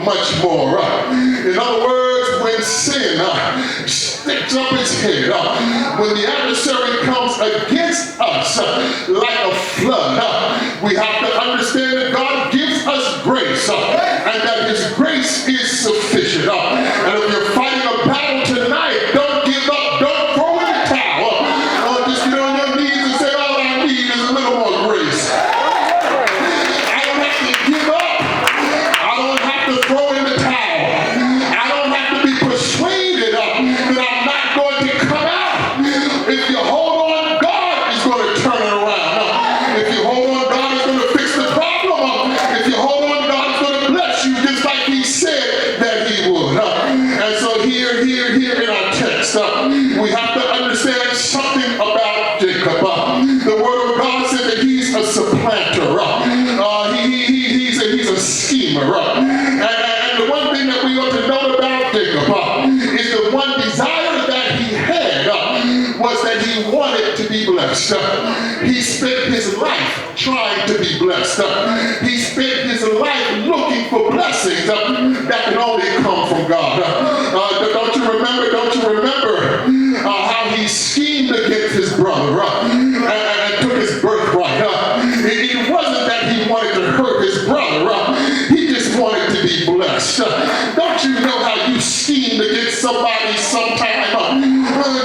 much more. In other words, when sin sticks up its head, when the adversary comes against us like a flood, we have to understand that God gives us grace and that his grace is sufficient. And if you're fighting a battle tonight, don't give up, don't throw in the towel, or just get on your knees and say, all I need is a little more grace. I don't have to give up. I don't have to throw in the towel. I don't have to be persuaded that I'm not going to come out. If you hold on, God is going to turn it around. If you hold on, God is going to fix the problem. If you hold on, God is going to bless you just like he said that he would. And so here in our text, we have to understand something about Jacob. The word of God said that he's a supplanter. He's a schemer. And the one thing that we ought to know about Jacob is the one desire that he had was that he wanted to be blessed. He spent his life trying to be blessed. He spent his life looking for blessings that can only come from God. Don't you remember how he schemed against his brother and took his birthright? It wasn't that he wanted to hurt his brother. He just wanted to be blessed. Don't you know how you schemed against somebody sometime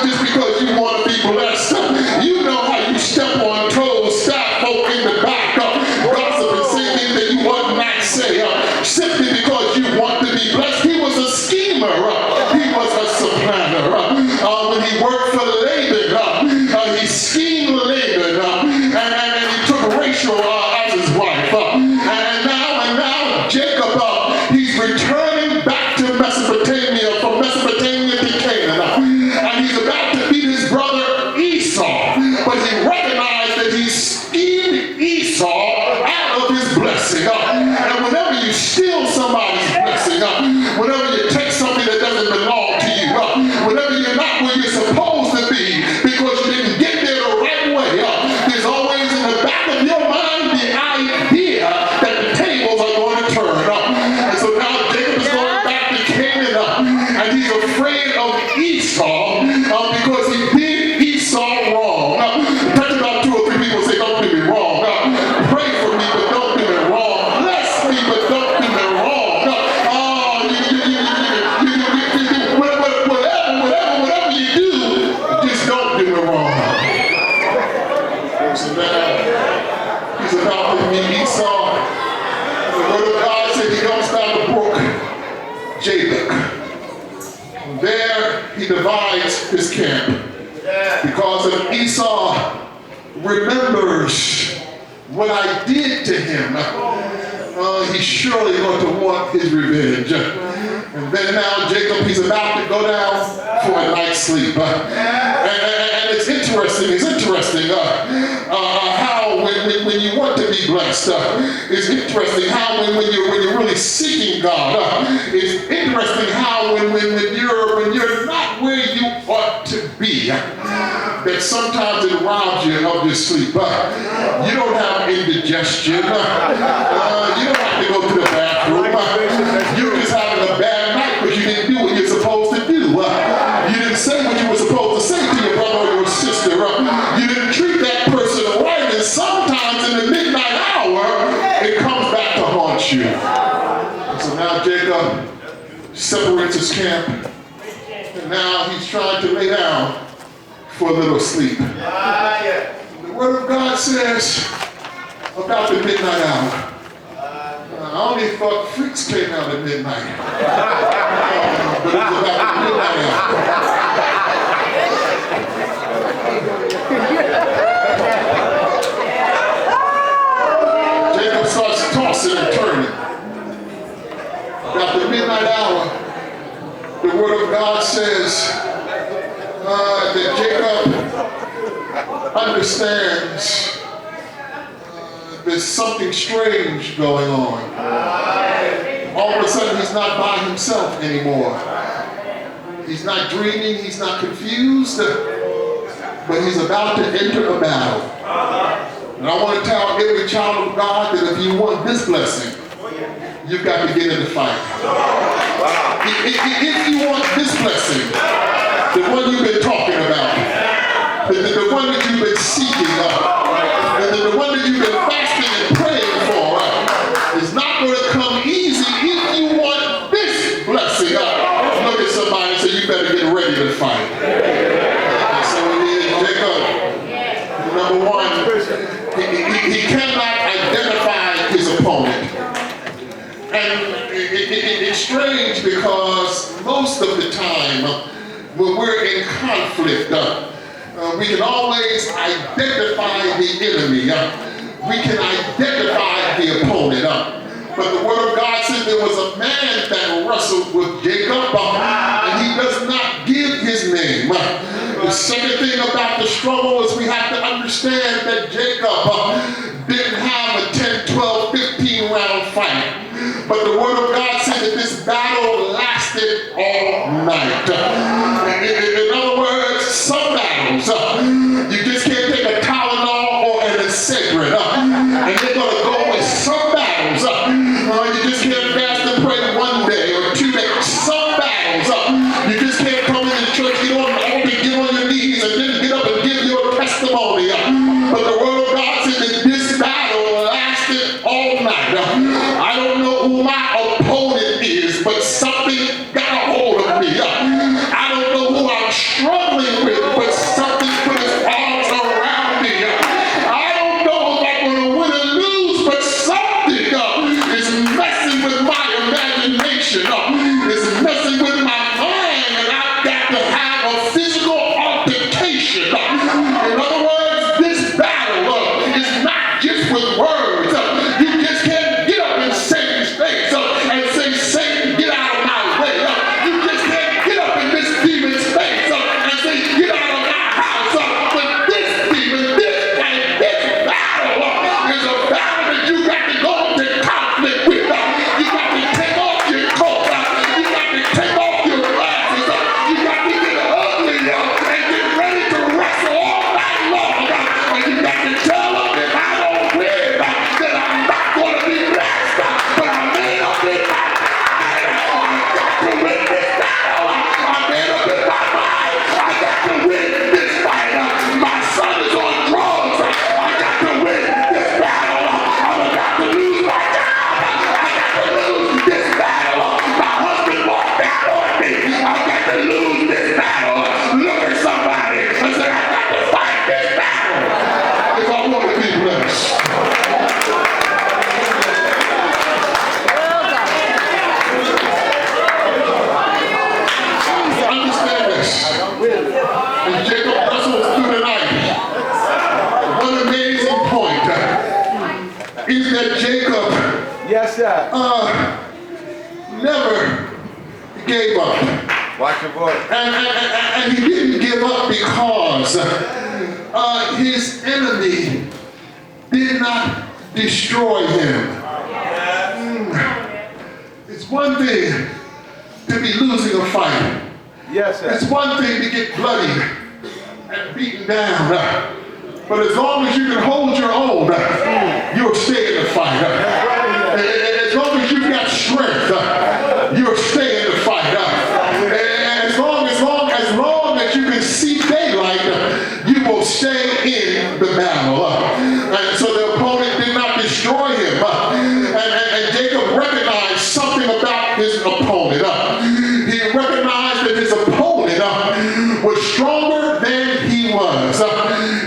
just because you want to be blessed? You know how you step on toes, stab folk in the back, gossip and say things that you ought not say, simply because you want to be blessed. He was a schemer. He was a supplanter. When he worked for Laban, he schemed Laban, and he took Rachel as his wife. And now Jacob, he's returning back to Mesopotamia, from Mesopotamia to Canaan. And he's about to beat his brother Esau. But he recognized that he schemed Esau out of his blessing. And whenever you steal somebody's blessing, whenever you take something that doesn't belong to you, whenever you're not where you're supposed to be because you didn't get there the right way, there's always in the back of your mind the idea that the tables are going to turn. And so now Jacob is going back to Canaan, and he's afraid of Esau because he did Esau wrong. Touch about 2 or 3 people, say, don't do me wrong. Pray for me, but don't do me wrong. Bless me, but don't do me wrong. Whatever you do, just don't do me wrong. So now he's about to meet Esau. The word of God said he comes down the brook Jabbok. There he divides his camp because of Esau remembers what I did to him. He's surely going to want his revenge. And then now Jacob, he's about to go down for a night's sleep. And it's interesting how when you want to be blessed, it's interesting how when you're really seeking God, it's interesting how when you're not where you ought to be, that sometimes it robs you of your sleep. You don't have indigestion. You don't have to go to the bathroom. You're just having a bad night because you didn't do what you're supposed to do. You didn't say what you were supposed to say to your brother or your sister. You didn't treat that person right, and sometimes in the midnight hour, it comes back to haunt you. So now Jacob separates his camp, and now he's trying to lay down for a little sleep. The word of God says about the midnight hour. I only thought freaks came out at midnight. But it's about the midnight hour. Jacob starts tossing and turning. About the midnight hour, the word of God says that Jacob understands there's something strange going on. All of a sudden, he's not by himself anymore. He's not dreaming, he's not confused, but he's about to enter a battle. And I want to tell every child of God that if you want this blessing, you've got to get in the fight. If you want this blessing, the one you've been talking about, the one that you've been seeking, the one that you've been fasting and praying for, is not going to come easy. If you want this blessing, look at somebody and say, you better get ready to fight. And so here Jacob, number one, he cannot identify his opponent. And it's strange because most of the time when we're in conflict, we can always identify the enemy. We can identify the opponent. But the Word of God said there was a man that wrestled with Jacob, and he does not give his name. The second thing about the struggle is we have to understand that Jacob didn't have a 10, 12, 15 round fight. But the Word of God said that this battle lasted all night. In other words, some battles, you just can't take a Tylenol or an Excedrin, and they're going to go with some battles. You just can't fast and pray one day or 2 days. Some battles, you just can't come into church, get on the altar, get on your knees, and then get up and give your testimony. But the Word of God said that this battle lasted all night. I don't know who my opponent is, but something got a hold of me. I don't know who I'm struggling with, but something put its arms around me. I don't know if I'm going to win or lose, but something is messing with my imagination. It's messing with my mind, and I've got to have a physical altercation. In other words, this battle is not just with words. You just can't get up in Satan's face and say, Satan, get out of my way. You just can't get up in this demon's face and say, get out of my house. But this demon, this battle is a battle that you got to go into conflict with. You got to take off your coat. You got to take off your glasses. You got to get ugly and get ready to wrestle all night long. And you got to tell them if I don't win, that I'm not going to be blessed. But I made up in my mind. I got to win this battle. I made up in my mind. I got to win this fight. My son is on drugs. I got to win this battle. I'm about to lose my job. I got to lose this battle. My husband walked out on me. I got to lose this battle. Look at somebody and say, I got to fight this battle. If I want to be blessed. Understand this. And Jacob wrestles through the night. One amazing point is that Jacob Yes, sir. never gave up. Watch your voice. And he didn't give up because his enemy did not destroy him. It's one thing to be losing a fight. Yes, sir. It's one thing to get bloodied and beaten down. But as long as you can hold your own, you'll stay in the fight. As long as you've got strength, you'll stay in the fight. As long as you can see daylight, you will stay in the battle. And so the opponent did not destroy him. And Jacob recognized something about his opponent. He recognized that his opponent was stronger than he was.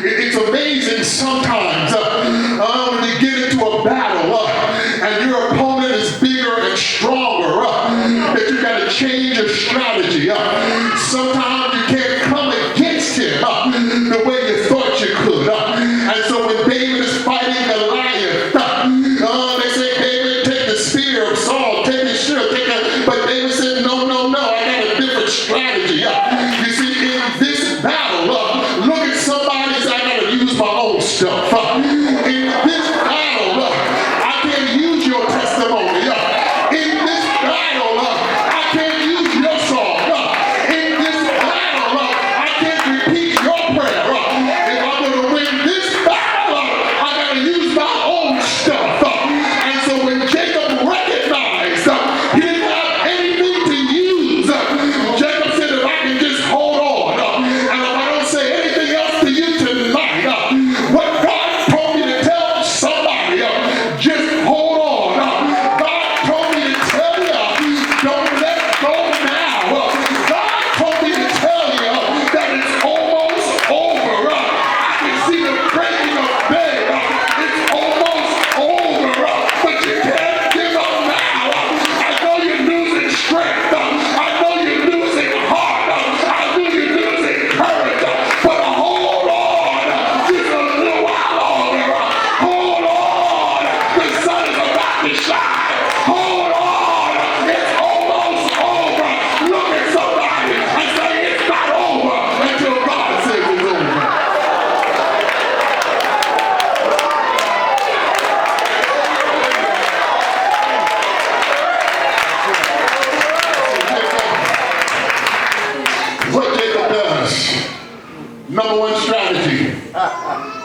It's amazing sometimes when you get into a battle and your opponent is bigger and stronger that you got to change your strategy. Sometimes you can't come against him the way you thought you could. And so when David is fighting Goliath, they say, David, take the spear of Saul, take his shield, but David said, no, I got a different strategy. You see, in this battle, look at somebody and say, I got to use my own stuff. In this battle, I can't use your testimony. In this battle, I can't use your song. In this battle,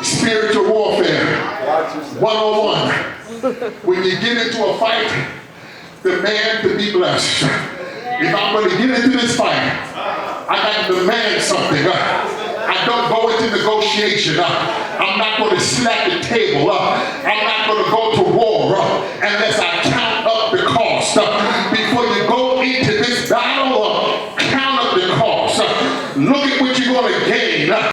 Spiritual warfare. Watch yourself. 101. When you get into a fight, demand to be blessed. If I'm going to get into this fight, I got to demand something. I don't go into negotiation. I'm not going to slap the table. I'm not going to go to war.